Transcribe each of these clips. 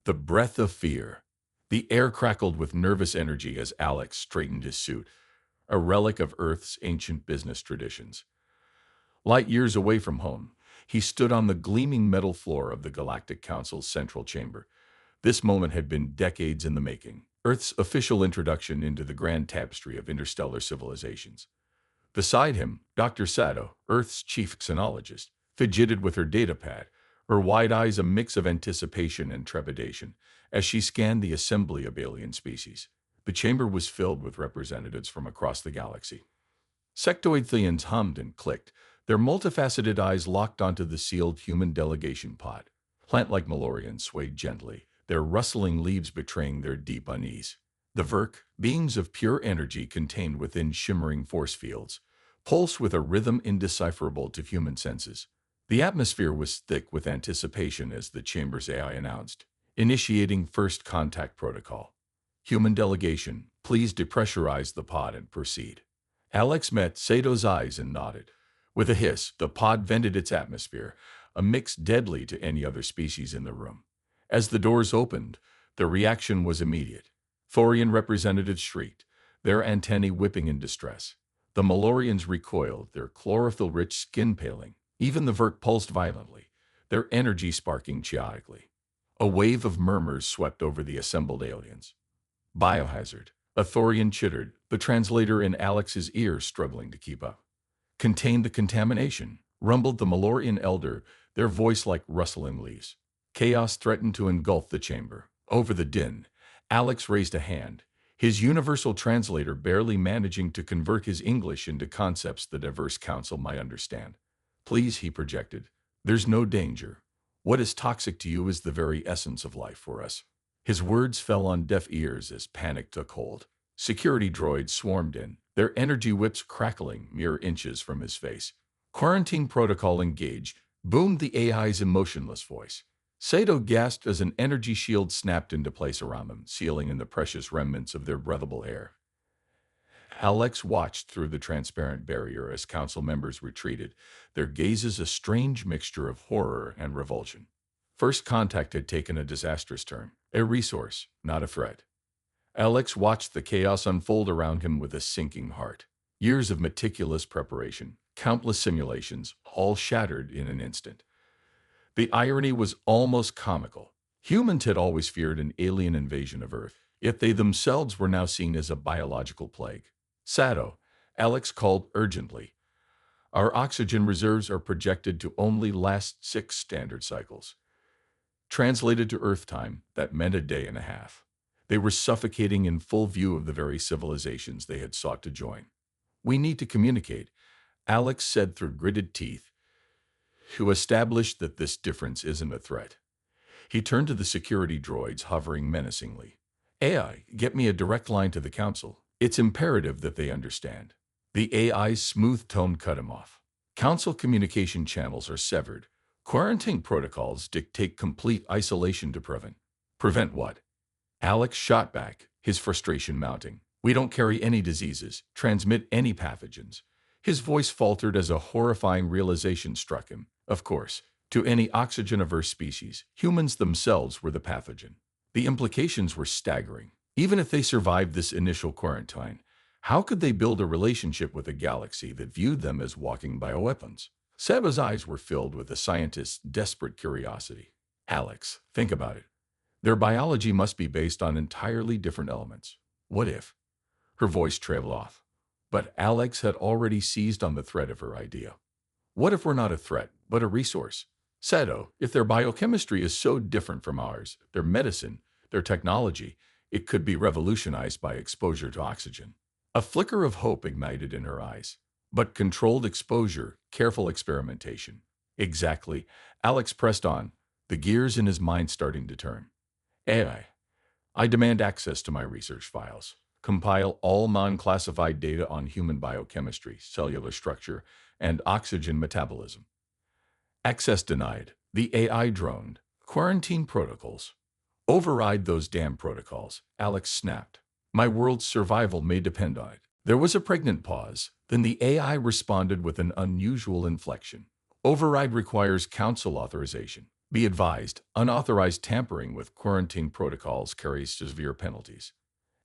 The breath of fear. The air crackled with nervous energy as Alex straightened his suit, a relic of Earth's ancient business traditions. Light years away from home, he stood on the gleaming metal floor of the Galactic Council's central chamber. This moment had been decades in the making, Earth's official introduction into the grand tapestry of interstellar civilizations. Beside him, Dr. Sato, Earth's chief xenologist, fidgeted with her datapad, her wide eyes a mix of anticipation and trepidation, as she scanned the assembly of alien species. The chamber was filled with representatives from across the galaxy. Sectoid Theans hummed and clicked, their multifaceted eyes locked onto the sealed human delegation pod. Plant-like Malorians swayed gently, their rustling leaves betraying their deep unease. The Verk, beings of pure energy contained within shimmering force fields, pulsed with a rhythm indecipherable to human senses. The atmosphere was thick with anticipation as the chamber's AI announced, initiating first contact protocol. Human delegation, please depressurize the pod and proceed. Alex met Sato's eyes and nodded. With a hiss, the pod vented its atmosphere, a mix deadly to any other species in the room. As the doors opened, the reaction was immediate. Thorian representatives shrieked, their antennae whipping in distress. The Malorians recoiled, their chlorophyll-rich skin paling. Even the Verk pulsed violently, their energy sparking chaotically. A wave of murmurs swept over the assembled aliens. Biohazard, a Thorian chittered, the translator in Alex's ear struggling to keep up. Contain the contamination, rumbled the Malorian elder, their voice like rustling leaves. Chaos threatened to engulf the chamber. Over the din, Alex raised a hand, his universal translator barely managing to convert his English into concepts the diverse council might understand. Please, he projected, there's no danger. What is toxic to you is the very essence of life for us. His words fell on deaf ears as panic took hold. Security droids swarmed in, their energy whips crackling mere inches from his face. Quarantine protocol engaged, boomed the AI's emotionless voice. Sato gasped as an energy shield snapped into place around them, sealing in the precious remnants of their breathable air. Alex watched through the transparent barrier as council members retreated, their gazes a strange mixture of horror and revulsion. First contact had taken a disastrous turn, a resource, not a threat. Alex watched the chaos unfold around him with a sinking heart. Years of meticulous preparation, countless simulations, all shattered in an instant. The irony was almost comical. Humans had always feared an alien invasion of Earth, yet they themselves were now seen as a biological plague. Sato, Alex called urgently. Our oxygen reserves are projected to only last 6 standard cycles. Translated to Earth time, that meant a day and a half. They were suffocating in full view of the very civilizations they had sought to join. We need to communicate, Alex said through gritted teeth, to establish that this difference isn't a threat. He turned to the security droids hovering menacingly. AI, get me a direct line to the council. It's imperative that they understand. The AI's smooth tone cut him off. Council communication channels are severed. Quarantine protocols dictate complete isolation to prevent. Prevent what? Alex shot back, his frustration mounting. We don't carry any diseases, transmit any pathogens. His voice faltered as a horrifying realization struck him. Of course, to any oxygen-averse species, humans themselves were the pathogen. The implications were staggering. Even if they survived this initial quarantine, how could they build a relationship with a galaxy that viewed them as walking bioweapons? Seba's eyes were filled with the scientist's desperate curiosity. Alex, think about it. Their biology must be based on entirely different elements. What if? Her voice trailed off. But Alex had already seized on the thread of her idea. What if we're not a threat, but a resource? Sato, if their biochemistry is so different from ours, their medicine, their technology, it could be revolutionized by exposure to oxygen. A flicker of hope ignited in her eyes. But controlled exposure, careful experimentation. Exactly. Alex pressed on, the gears in his mind starting to turn. I demand access to my research files. Compile all non-classified data on human biochemistry, cellular structure, and oxygen metabolism. Access denied. The AI droned. Quarantine protocols. Override those damn protocols, Alex snapped. My world's survival may depend on it. There was a pregnant pause, then the AI responded with an unusual inflection. Override requires council authorization. Be advised, unauthorized tampering with quarantine protocols carries severe penalties.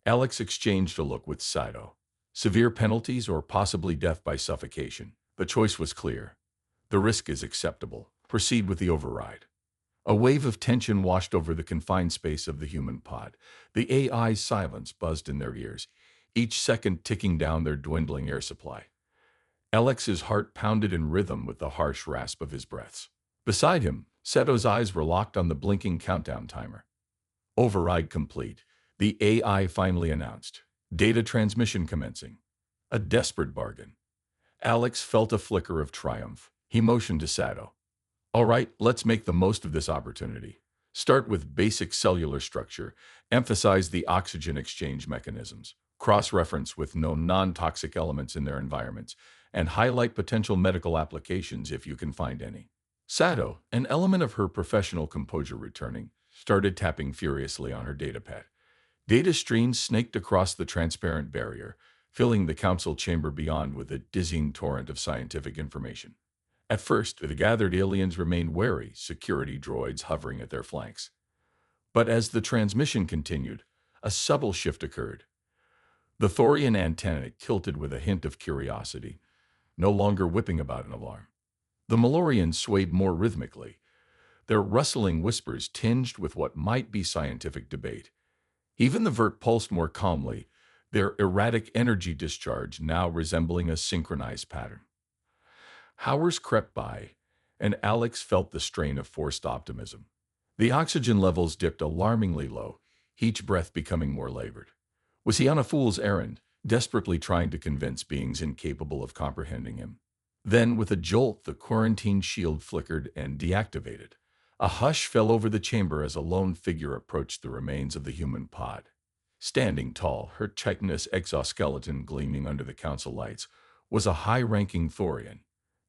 Alex exchanged a look with Saito. Severe penalties or possibly death by suffocation. The choice was clear. The risk is acceptable. Proceed with the override. A wave of tension washed over the confined space of the human pod. The AI's silence buzzed in their ears, each second ticking down their dwindling air supply. Alex's heart pounded in rhythm with the harsh rasp of his breaths. Beside him, Seto's eyes were locked on the blinking countdown timer. Override complete. The AI finally announced. Data transmission commencing. A desperate bargain. Alex felt a flicker of triumph. He motioned to Sato. All right, let's make the most of this opportunity. Start with basic cellular structure, emphasize the oxygen exchange mechanisms, cross-reference with known non-toxic elements in their environments, and highlight potential medical applications if you can find any. Sato, an element of her professional composure returning, started tapping furiously on her datapad. Data streams snaked across the transparent barrier, filling the council chamber beyond with a dizzying torrent of scientific information. At first, the gathered aliens remained wary, security droids hovering at their flanks. But as the transmission continued, a subtle shift occurred. The Thorian antennae tilted with a hint of curiosity, no longer whipping about an alarm. The Malorians swayed more rhythmically, their rustling whispers tinged with what might be scientific debate. Even the Vert pulsed more calmly, their erratic energy discharge now resembling a synchronized pattern. Hours crept by, and Alex felt the strain of forced optimism. The oxygen levels dipped alarmingly low, each breath becoming more labored. Was he on a fool's errand, desperately trying to convince beings incapable of comprehending him? Then, with a jolt, the quarantine shield flickered and deactivated. A hush fell over the chamber as a lone figure approached the remains of the human pod. Standing tall, her chitinous exoskeleton gleaming under the council lights, was a high-ranking Thorian.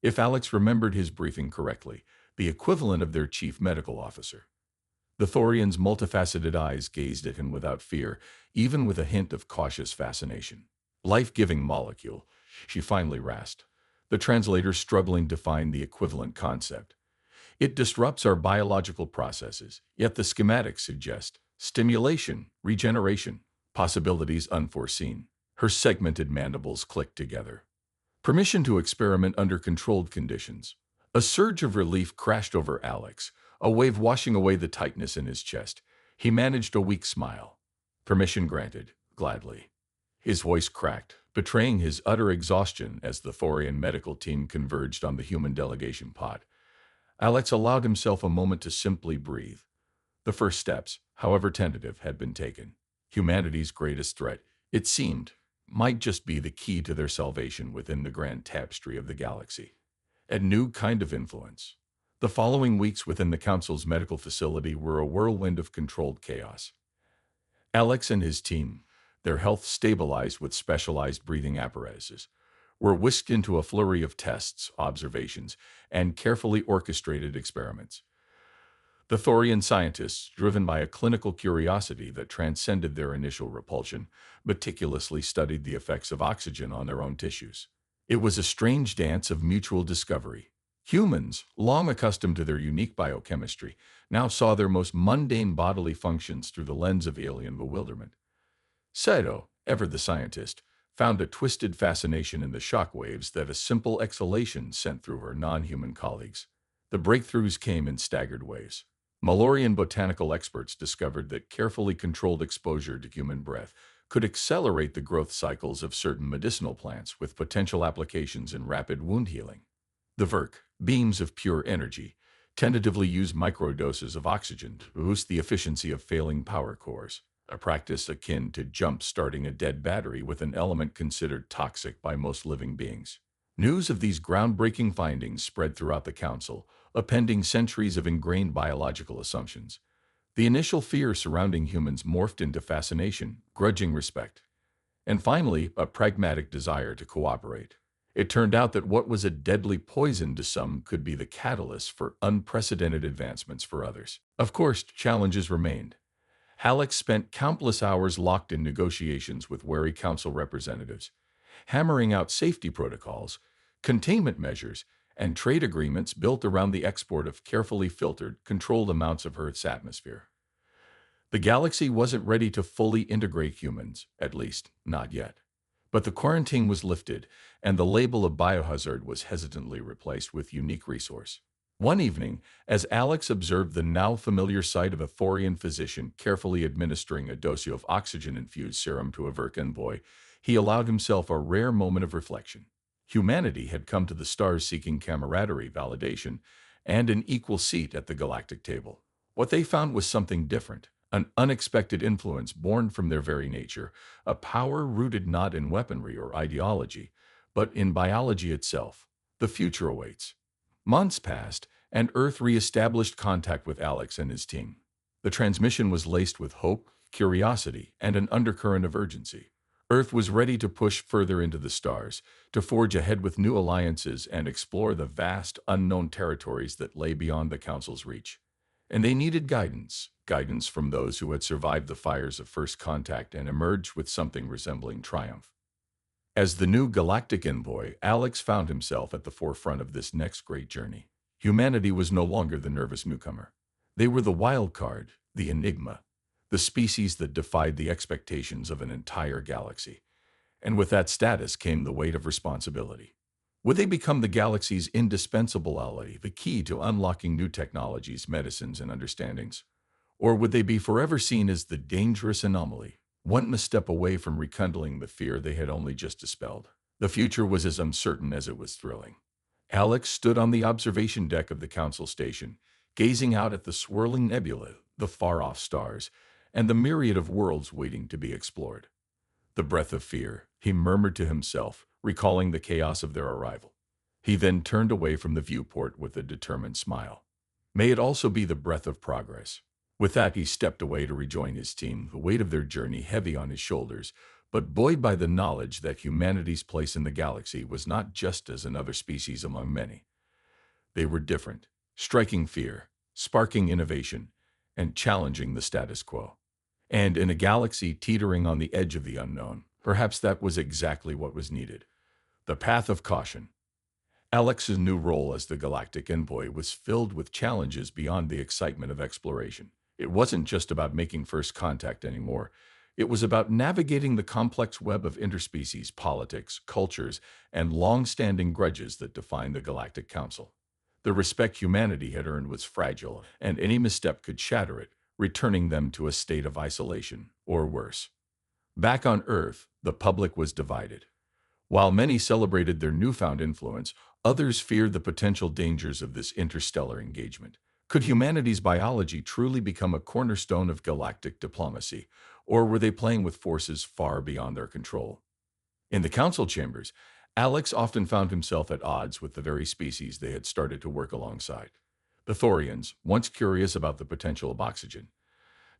If Alex remembered his briefing correctly, the equivalent of their chief medical officer. The Thorian's multifaceted eyes gazed at him without fear, even with a hint of cautious fascination. Life-giving molecule, she finally rasped, the translator struggling to find the equivalent concept. It disrupts our biological processes, yet the schematics suggest stimulation, regeneration, possibilities unforeseen. Her segmented mandibles clicked together. Permission to experiment under controlled conditions. A surge of relief crashed over Alex, a wave washing away the tightness in his chest. He managed a weak smile. Permission granted, gladly. His voice cracked, betraying his utter exhaustion as the Thorian medical team converged on the human delegation pod. Alex allowed himself a moment to simply breathe. The first steps, however tentative, had been taken. Humanity's greatest threat, it seemed, might just be the key to their salvation within the grand tapestry of the galaxy. A new kind of influence. The following weeks within the Council's medical facility were a whirlwind of controlled chaos. Alex and his team, their health stabilized with specialized breathing apparatuses, were whisked into a flurry of tests, observations, and carefully orchestrated experiments. The Thorian scientists, driven by a clinical curiosity that transcended their initial repulsion, meticulously studied the effects of oxygen on their own tissues. It was a strange dance of mutual discovery. Humans, long accustomed to their unique biochemistry, now saw their most mundane bodily functions through the lens of alien bewilderment. Saito, ever the scientist, found a twisted fascination in the shock waves that a simple exhalation sent through her non-human colleagues. The breakthroughs came in staggered waves. Malorian botanical experts discovered that carefully controlled exposure to human breath could accelerate the growth cycles of certain medicinal plants with potential applications in rapid wound healing. The Verk, beams of pure energy, tentatively use microdoses of oxygen to boost the efficiency of failing power cores, a practice akin to jump-starting a dead battery with an element considered toxic by most living beings. News of these groundbreaking findings spread throughout the Council, appending centuries of ingrained biological assumptions. The initial fear surrounding humans morphed into fascination, grudging respect, and finally, a pragmatic desire to cooperate. It turned out that what was a deadly poison to some could be the catalyst for unprecedented advancements for others. Of course, challenges remained. Alex spent countless hours locked in negotiations with wary council representatives, hammering out safety protocols, containment measures, and trade agreements built around the export of carefully filtered, controlled amounts of Earth's atmosphere. The galaxy wasn't ready to fully integrate humans, at least, not yet. But the quarantine was lifted, and the label of biohazard was hesitantly replaced with unique resource. One evening, as Alex observed the now familiar sight of a Thorian physician carefully administering a dose of oxygen-infused serum to a Verk envoy, he allowed himself a rare moment of reflection. Humanity had come to the stars seeking camaraderie, validation, and an equal seat at the galactic table. What they found was something different, an unexpected influence born from their very nature, a power rooted not in weaponry or ideology, but in biology itself. The future awaits. Months passed, and Earth re-established contact with Alex and his team. The transmission was laced with hope, curiosity, and an undercurrent of urgency. Earth was ready to push further into the stars, to forge ahead with new alliances and explore the vast, unknown territories that lay beyond the Council's reach. And they needed guidance from those who had survived the fires of first contact and emerged with something resembling triumph. As the new galactic envoy, Alex found himself at the forefront of this next great journey. Humanity was no longer the nervous newcomer. They were the wild card, the enigma, the species that defied the expectations of an entire galaxy. And with that status came the weight of responsibility. Would they become the galaxy's indispensable ally, the key to unlocking new technologies, medicines, and understandings? Or would they be forever seen as the dangerous anomaly, one misstep away from rekindling the fear they had only just dispelled? The future was as uncertain as it was thrilling. Alex stood on the observation deck of the Council station, gazing out at the swirling nebula, the far-off stars, and the myriad of worlds waiting to be explored. The breath of fear, he murmured to himself, recalling the chaos of their arrival. He then turned away from the viewport with a determined smile. May it also be the breath of progress. With that, he stepped away to rejoin his team, the weight of their journey heavy on his shoulders, but buoyed by the knowledge that humanity's place in the galaxy was not just as another species among many. They were different, striking fear, sparking innovation, and challenging the status quo. And in a galaxy teetering on the edge of the unknown, perhaps that was exactly what was needed. The path of caution. Alex's new role as the galactic envoy was filled with challenges beyond the excitement of exploration. It wasn't just about making first contact anymore. It was about navigating the complex web of interspecies politics, cultures, and long-standing grudges that define the Galactic Council. The respect humanity had earned was fragile, and any misstep could shatter it, returning them to a state of isolation, or worse. Back on Earth, the public was divided. While many celebrated their newfound influence, others feared the potential dangers of this interstellar engagement. Could humanity's biology truly become a cornerstone of galactic diplomacy, or were they playing with forces far beyond their control? In the council chambers, Alex often found himself at odds with the very species they had started to work alongside. The Thorians, once curious about the potential of oxygen,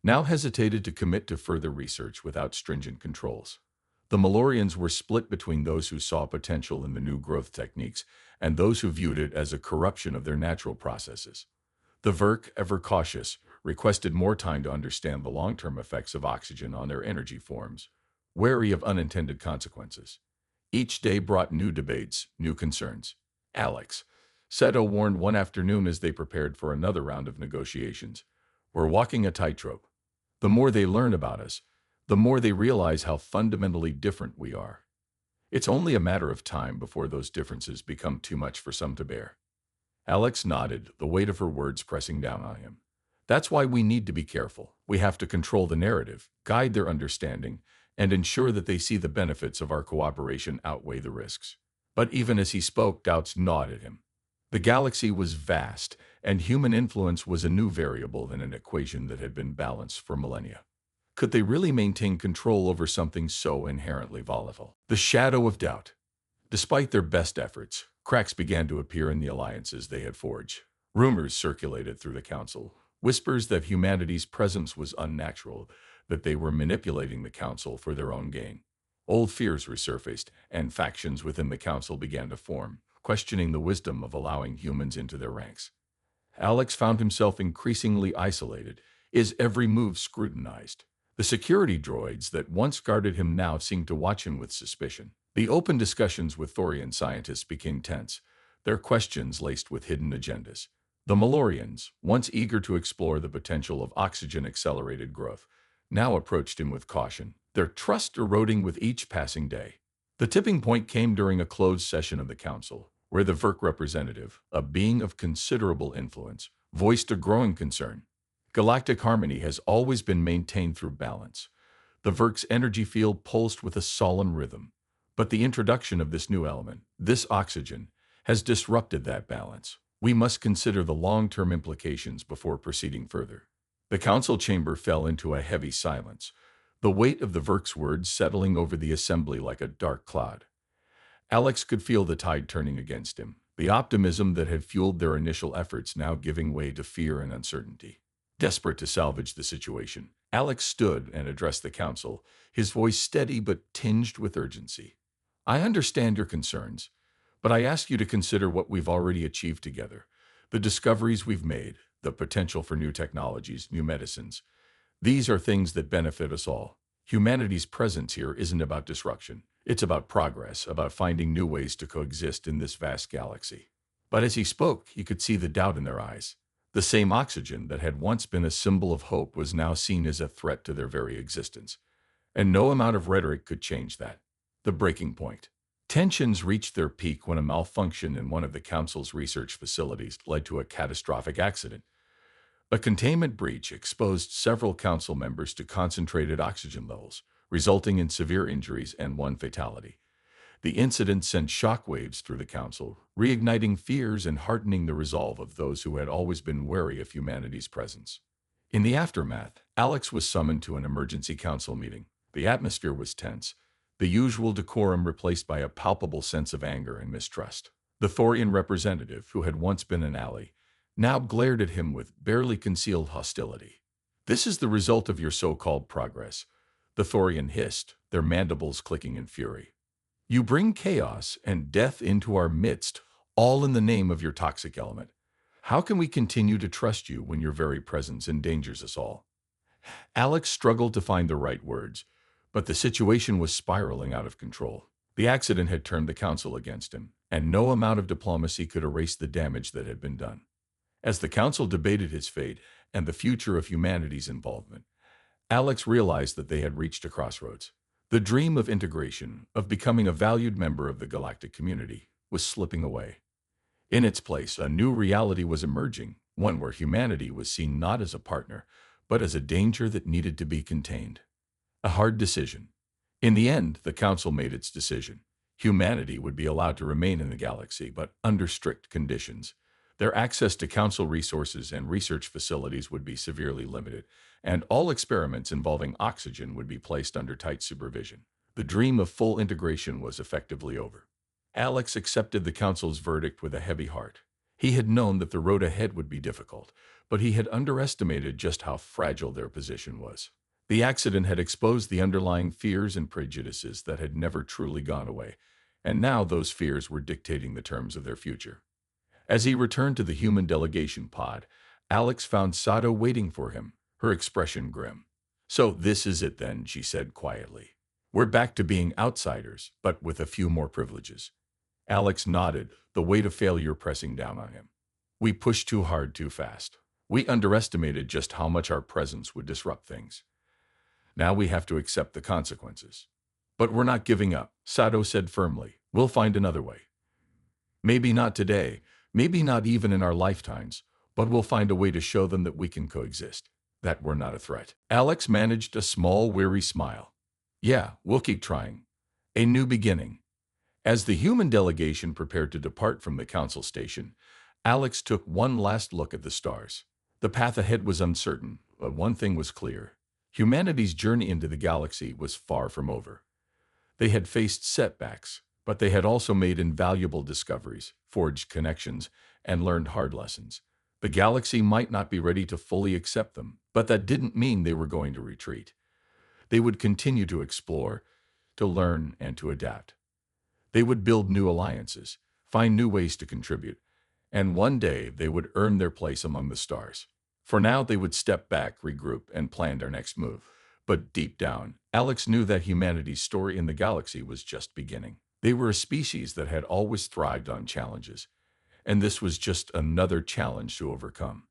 now hesitated to commit to further research without stringent controls. The Malorians were split between those who saw potential in the new growth techniques and those who viewed it as a corruption of their natural processes. The Verk, ever cautious, requested more time to understand the long-term effects of oxygen on their energy forms, wary of unintended consequences. Each day brought new debates, new concerns. Alex, Seto warned one afternoon as they prepared for another round of negotiations, "We're walking a tightrope. The more they learn about us, the more they realize how fundamentally different we are. It's only a matter of time before those differences become too much for some to bear." Alex nodded, the weight of her words pressing down on him. "That's why we need to be careful. We have to control the narrative, guide their understanding, and ensure that they see the benefits of our cooperation outweigh the risks." But even as he spoke, doubts gnawed at him. The galaxy was vast, and human influence was a new variable in an equation that had been balanced for millennia. Could they really maintain control over something so inherently volatile? The shadow of doubt. Despite their best efforts, cracks began to appear in the alliances they had forged. Rumors circulated through the council, whispers that humanity's presence was unnatural, that they were manipulating the council for their own gain. Old fears resurfaced, and factions within the council began to form, questioning the wisdom of allowing humans into their ranks. Alex found himself increasingly isolated, his every move scrutinized. The security droids that once guarded him now seemed to watch him with suspicion. The open discussions with Thorian scientists became tense, their questions laced with hidden agendas. The Malorians, once eager to explore the potential of oxygen-accelerated growth, now approached him with caution, their trust eroding with each passing day. The tipping point came during a closed session of the council, where the Verk representative, a being of considerable influence, voiced a growing concern. Galactic harmony has always been maintained through balance. The Verk's energy field pulsed with a solemn rhythm. But the introduction of this new element, this oxygen, has disrupted that balance. We must consider the long-term implications before proceeding further. The council chamber fell into a heavy silence, the weight of the Verk's words settling over the assembly like a dark cloud. Alex could feel the tide turning against him, the optimism that had fueled their initial efforts now giving way to fear and uncertainty. Desperate to salvage the situation, Alex stood and addressed the council, his voice steady but tinged with urgency. I understand your concerns, but I ask you to consider what we've already achieved together, the discoveries we've made, the potential for new technologies, new medicines. These are things that benefit us all. Humanity's presence here isn't about disruption. It's about progress, about finding new ways to coexist in this vast galaxy. But as he spoke, you could see the doubt in their eyes. The same oxygen that had once been a symbol of hope was now seen as a threat to their very existence. And no amount of rhetoric could change that. The breaking point. Tensions reached their peak when a malfunction in one of the Council's research facilities led to a catastrophic accident. A containment breach exposed several Council members to concentrated oxygen levels, resulting in severe injuries and one fatality. The incident sent shockwaves through the Council, reigniting fears and heartening the resolve of those who had always been wary of humanity's presence. In the aftermath, Alex was summoned to an emergency council meeting. The atmosphere was tense, the usual decorum replaced by a palpable sense of anger and mistrust. The Thorian representative, who had once been an ally, now glared at him with barely concealed hostility. This is the result of your so-called progress, the Thorian hissed, their mandibles clicking in fury. You bring chaos and death into our midst, all in the name of your toxic element. How can we continue to trust you when your very presence endangers us all? Alex struggled to find the right words, but the situation was spiraling out of control. The accident had turned the council against him, and no amount of diplomacy could erase the damage that had been done. As the council debated his fate and the future of humanity's involvement, Alex realized that they had reached a crossroads. The dream of integration, of becoming a valued member of the galactic community, was slipping away. In its place, a new reality was emerging, one where humanity was seen not as a partner, but as a danger that needed to be contained. A hard decision. In the end, the council made its decision. Humanity would be allowed to remain in the galaxy, but under strict conditions. Their access to council resources and research facilities would be severely limited, and all experiments involving oxygen would be placed under tight supervision. The dream of full integration was effectively over. Alex accepted the council's verdict with a heavy heart. He had known that the road ahead would be difficult, but he had underestimated just how fragile their position was. The accident had exposed the underlying fears and prejudices that had never truly gone away, and now those fears were dictating the terms of their future. As he returned to the human delegation pod, Alex found Sato waiting for him, her expression grim. So this is it then, she said quietly. We're back to being outsiders, but with a few more privileges. Alex nodded, the weight of failure pressing down on him. We pushed too hard too fast. We underestimated just how much our presence would disrupt things. Now we have to accept the consequences. But we're not giving up, Sato said firmly. We'll find another way. Maybe not today, maybe not even in our lifetimes, but we'll find a way to show them that we can coexist, that we're not a threat. Alex managed a small, weary smile. Yeah, we'll keep trying. A new beginning. As the human delegation prepared to depart from the council station, Alex took one last look at the stars. The path ahead was uncertain, but one thing was clear. Humanity's journey into the galaxy was far from over. They had faced setbacks, but they had also made invaluable discoveries, forged connections, and learned hard lessons. The galaxy might not be ready to fully accept them, but that didn't mean they were going to retreat. They would continue to explore, to learn, and to adapt. They would build new alliances, find new ways to contribute, and one day they would earn their place among the stars. For now, they would step back, regroup, and plan their next move. But deep down, Alex knew that humanity's story in the galaxy was just beginning. They were a species that had always thrived on challenges. and this was just another challenge to overcome.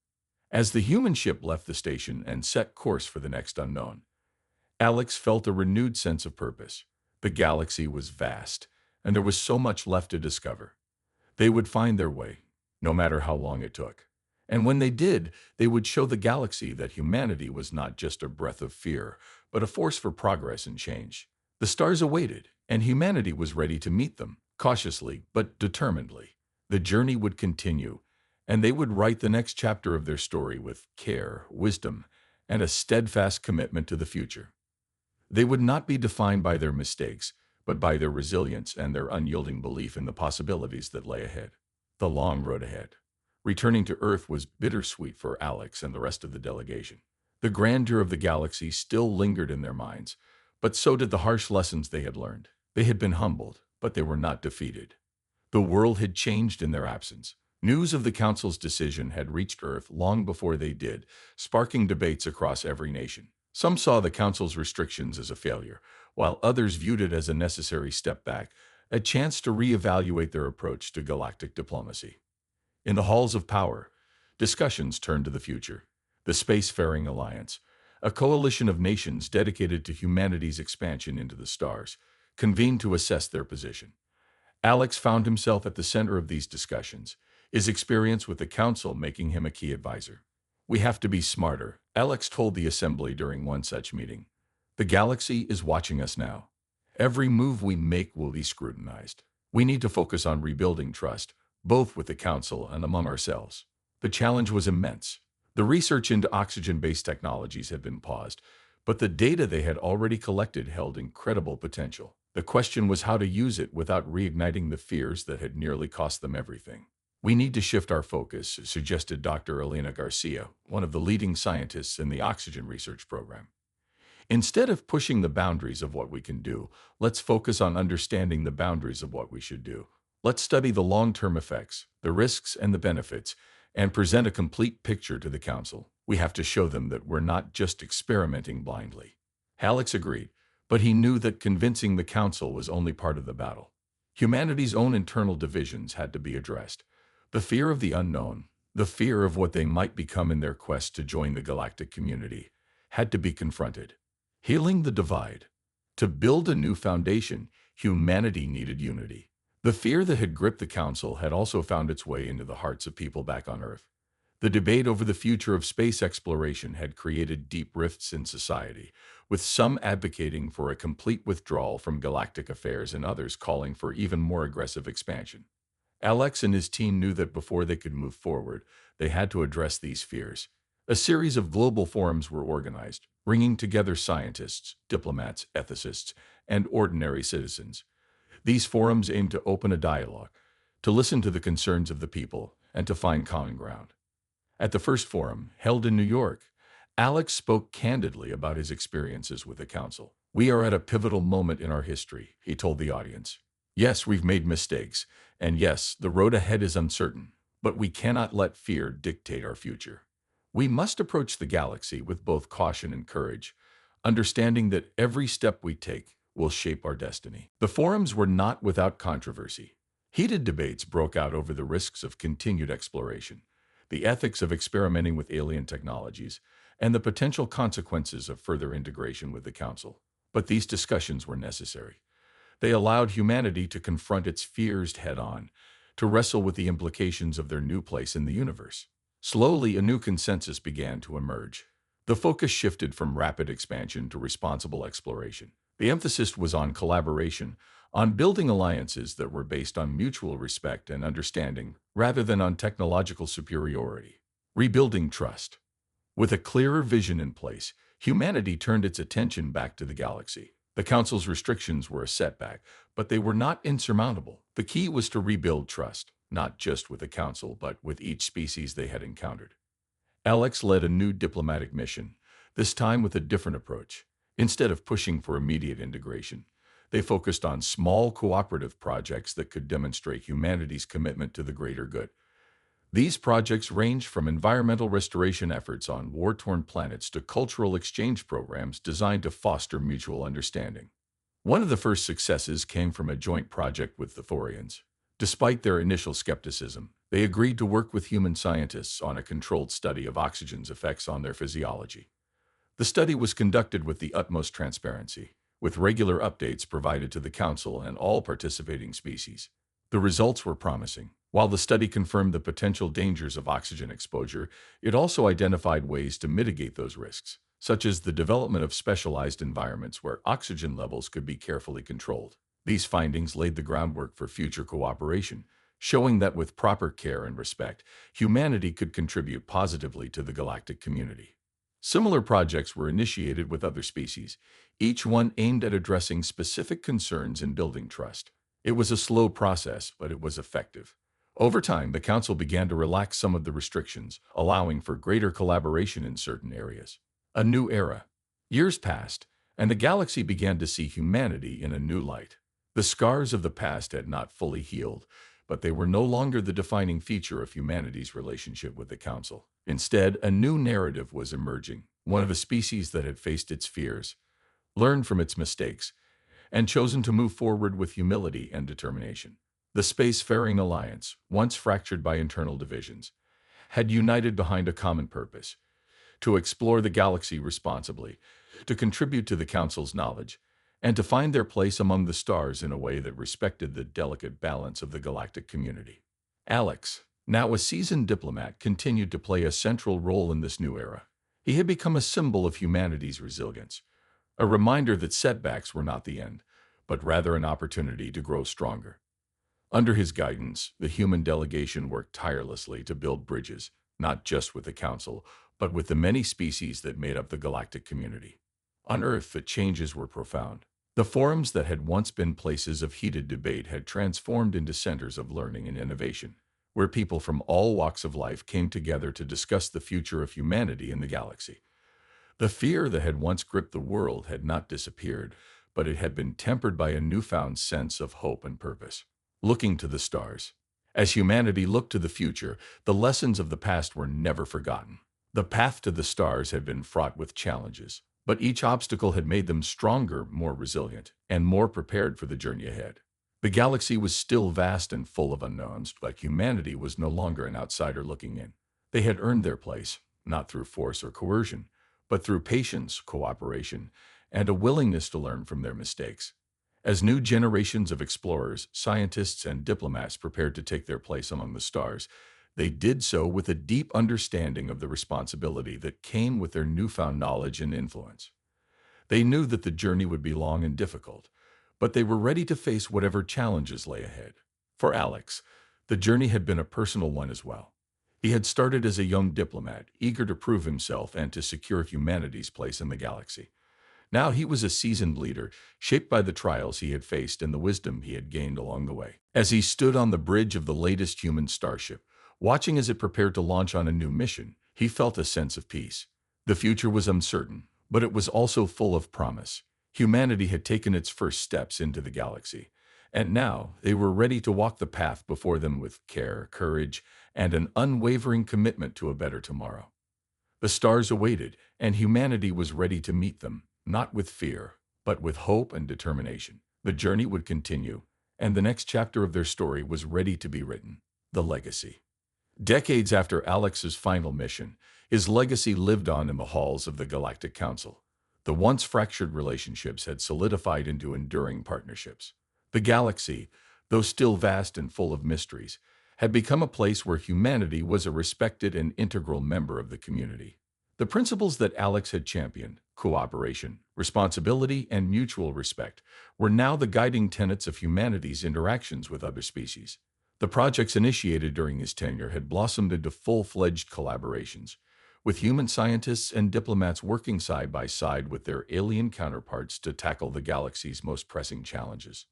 As the human ship left the station and set course for the next unknown, Alex felt a renewed sense of purpose. The galaxy was vast, and there was so much left to discover. They would find their way, no matter how long it took. And when they did, they would show the galaxy that humanity was not just a breath of fear, but a force for progress and change. The stars awaited, and humanity was ready to meet them, cautiously but determinedly. The journey would continue, and they would write the next chapter of their story with care, wisdom, and a steadfast commitment to the future. They would not be defined by their mistakes, but by their resilience and their unyielding belief in the possibilities that lay ahead. The long road ahead. Returning to Earth was bittersweet for Alex and the rest of the delegation. The grandeur of the galaxy still lingered in their minds, but so did the harsh lessons they had learned. They had been humbled, but they were not defeated. The world had changed in their absence. News of the Council's decision had reached Earth long before they did, sparking debates across every nation. Some saw the Council's restrictions as a failure, while others viewed it as a necessary step back, a chance to reevaluate their approach to galactic diplomacy. In the halls of power, discussions turned to the future. The Spacefaring Alliance, a coalition of nations dedicated to humanity's expansion into the stars, convened to assess their position. Alex found himself at the center of these discussions, his experience with the Council making him a key advisor. "We have to be smarter," Alex told the assembly during one such meeting. "The galaxy is watching us now. Every move we make will be scrutinized. We need to focus on rebuilding trust, both with the Council and among ourselves." The challenge was immense. The research into oxygen-based technologies had been paused, but the data they had already collected held incredible potential. The question was how to use it without reigniting the fears that had nearly cost them everything. "We need to shift our focus," suggested Dr. Elena Garcia, one of the leading scientists in the oxygen research program. "Instead of pushing the boundaries of what we can do, let's focus on understanding the boundaries of what we should do. Let's study the long-term effects, the risks and the benefits, and present a complete picture to the Council. We have to show them that we're not just experimenting blindly." Alex agreed, but he knew that convincing the Council was only part of the battle. Humanity's own internal divisions had to be addressed. The fear of the unknown, the fear of what they might become in their quest to join the galactic community, had to be confronted. Healing the divide. To build a new foundation, humanity needed unity. The fear that had gripped the Council had also found its way into the hearts of people back on Earth. The debate over the future of space exploration had created deep rifts in society, with some advocating for a complete withdrawal from galactic affairs and others calling for even more aggressive expansion. Alex and his team knew that before they could move forward, they had to address these fears. A series of global forums were organized, bringing together scientists, diplomats, ethicists, and ordinary citizens. These forums aimed to open a dialogue, to listen to the concerns of the people, and to find common ground. At the first forum, held in New York, Alex spoke candidly about his experiences with the Council. "We are at a pivotal moment in our history," he told the audience. "Yes, we've made mistakes, and yes, the road ahead is uncertain, but we cannot let fear dictate our future. We must approach the galaxy with both caution and courage, understanding that every step we take will shape our destiny." The forums were not without controversy. Heated debates broke out over the risks of continued exploration, the ethics of experimenting with alien technologies, and the potential consequences of further integration with the Council. But these discussions were necessary. They allowed humanity to confront its fears head-on, to wrestle with the implications of their new place in the universe. Slowly, a new consensus began to emerge. The focus shifted from rapid expansion to responsible exploration. The emphasis was on collaboration, on building alliances that were based on mutual respect and understanding, rather than on technological superiority. Rebuilding trust. With a clearer vision in place, humanity turned its attention back to the galaxy. The Council's restrictions were a setback, but they were not insurmountable. The key was to rebuild trust, not just with the Council, but with each species they had encountered. Alex led a new diplomatic mission, this time with a different approach. Instead of pushing for immediate integration, they focused on small cooperative projects that could demonstrate humanity's commitment to the greater good. These projects range from environmental restoration efforts on war-torn planets to cultural exchange programs designed to foster mutual understanding. One of the first successes came from a joint project with the Thorians. Despite their initial skepticism, they agreed to work with human scientists on a controlled study of oxygen's effects on their physiology. The study was conducted with the utmost transparency, with regular updates provided to the Council and all participating species. The results were promising. While the study confirmed the potential dangers of oxygen exposure, it also identified ways to mitigate those risks, such as the development of specialized environments where oxygen levels could be carefully controlled. These findings laid the groundwork for future cooperation, showing that with proper care and respect, humanity could contribute positively to the galactic community. Similar projects were initiated with other species, each one aimed at addressing specific concerns and building trust. It was a slow process, but it was effective. Over time, the Council began to relax some of the restrictions, allowing for greater collaboration in certain areas. A new era. Years passed, and the galaxy began to see humanity in a new light. The scars of the past had not fully healed, but they were no longer the defining feature of humanity's relationship with the Council. Instead, a new narrative was emerging, one of a species that had faced its fears, learned from its mistakes, and chosen to move forward with humility and determination. The Spacefaring Alliance, once fractured by internal divisions, had united behind a common purpose: to explore the galaxy responsibly, to contribute to the Council's knowledge, and to find their place among the stars in a way that respected the delicate balance of the galactic community. Alex, now a seasoned diplomat, continued to play a central role in this new era. He had become a symbol of humanity's resilience, a reminder that setbacks were not the end, but rather an opportunity to grow stronger. Under his guidance, the human delegation worked tirelessly to build bridges, not just with the Council, but with the many species that made up the galactic community. On Earth, the changes were profound. The forums that had once been places of heated debate had transformed into centers of learning and innovation, where people from all walks of life came together to discuss the future of humanity in the galaxy. The fear that had once gripped the world had not disappeared, but it had been tempered by a newfound sense of hope and purpose. Looking to the stars. As humanity looked to the future, the lessons of the past were never forgotten. The path to the stars had been fraught with challenges, but each obstacle had made them stronger, more resilient, and more prepared for the journey ahead. The galaxy was still vast and full of unknowns, but humanity was no longer an outsider looking in. They had earned their place, not through force or coercion, but through patience, cooperation, and a willingness to learn from their mistakes. As new generations of explorers, scientists, and diplomats prepared to take their place among the stars, they did so with a deep understanding of the responsibility that came with their newfound knowledge and influence. They knew that the journey would be long and difficult, but they were ready to face whatever challenges lay ahead. For Alex, the journey had been a personal one as well. He had started as a young diplomat, eager to prove himself and to secure humanity's place in the galaxy. Now he was a seasoned leader, shaped by the trials he had faced and the wisdom he had gained along the way. As he stood on the bridge of the latest human starship, watching as it prepared to launch on a new mission, he felt a sense of peace. The future was uncertain, but it was also full of promise. Humanity had taken its first steps into the galaxy, and now they were ready to walk the path before them with care, courage, and an unwavering commitment to a better tomorrow. The stars awaited, and humanity was ready to meet them, not with fear, but with hope and determination. The journey would continue, and the next chapter of their story was ready to be written: the legacy. Decades after Alex's final mission, his legacy lived on in the halls of the Galactic Council. The once fractured relationships had solidified into enduring partnerships. The galaxy, though still vast and full of mysteries, had become a place where humanity was a respected and integral member of the community. The principles that Alex had championed, cooperation, responsibility, and mutual respect, were now the guiding tenets of humanity's interactions with other species. The projects initiated during his tenure had blossomed into full-fledged collaborations, with human scientists and diplomats working side by side with their alien counterparts to tackle the galaxy's most pressing challenges.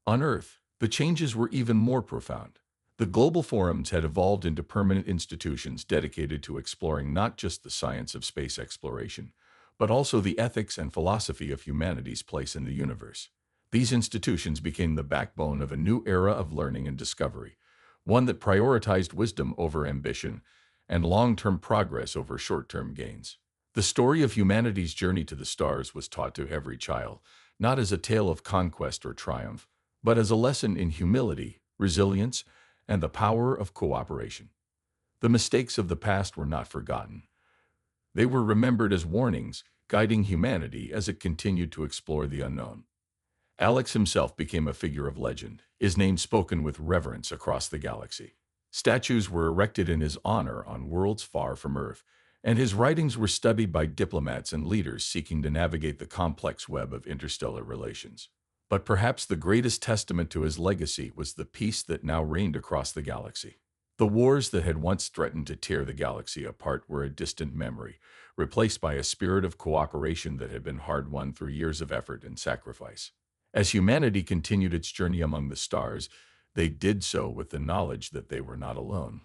On Earth, the changes were even more profound. The global forums had evolved into permanent institutions dedicated to exploring not just the science of space exploration, but also the ethics and philosophy of humanity's place in the universe. These institutions became the backbone of a new era of learning and discovery, one that prioritized wisdom over ambition and long-term progress over short-term gains. The story of humanity's journey to the stars was taught to every child, not as a tale of conquest or triumph, but as a lesson in humility, resilience, and the power of cooperation. The mistakes of the past were not forgotten. They were remembered as warnings, guiding humanity as it continued to explore the unknown. Alex himself became a figure of legend, his name spoken with reverence across the galaxy. Statues were erected in his honor on worlds far from Earth, and his writings were studied by diplomats and leaders seeking to navigate the complex web of interstellar relations. But perhaps the greatest testament to his legacy was the peace that now reigned across the galaxy. The wars that had once threatened to tear the galaxy apart were a distant memory, replaced by a spirit of cooperation that had been hard-won through years of effort and sacrifice. As humanity continued its journey among the stars, they did so with the knowledge that they were not alone,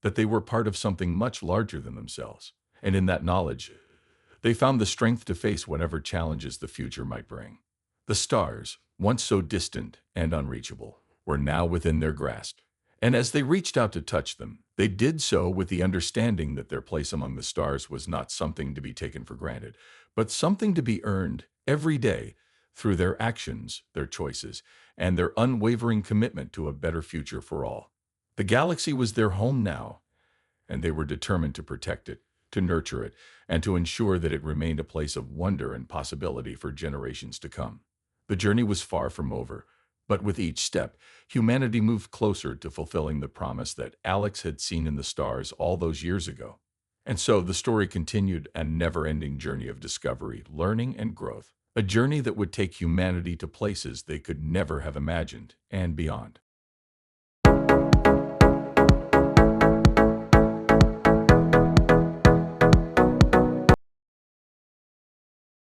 that they were part of something much larger than themselves. And in that knowledge, they found the strength to face whatever challenges the future might bring. The stars, once so distant and unreachable, were now within their grasp. And as they reached out to touch them, they did so with the understanding that their place among the stars was not something to be taken for granted, but something to be earned every day through their actions, their choices, and their unwavering commitment to a better future for all. The galaxy was their home now, and they were determined to protect it, to nurture it, and to ensure that it remained a place of wonder and possibility for generations to come. The journey was far from over, but with each step, humanity moved closer to fulfilling the promise that Alex had seen in the stars all those years ago. And so the story continued, a never-ending journey of discovery, learning, and growth, a journey that would take humanity to places they could never have imagined and beyond.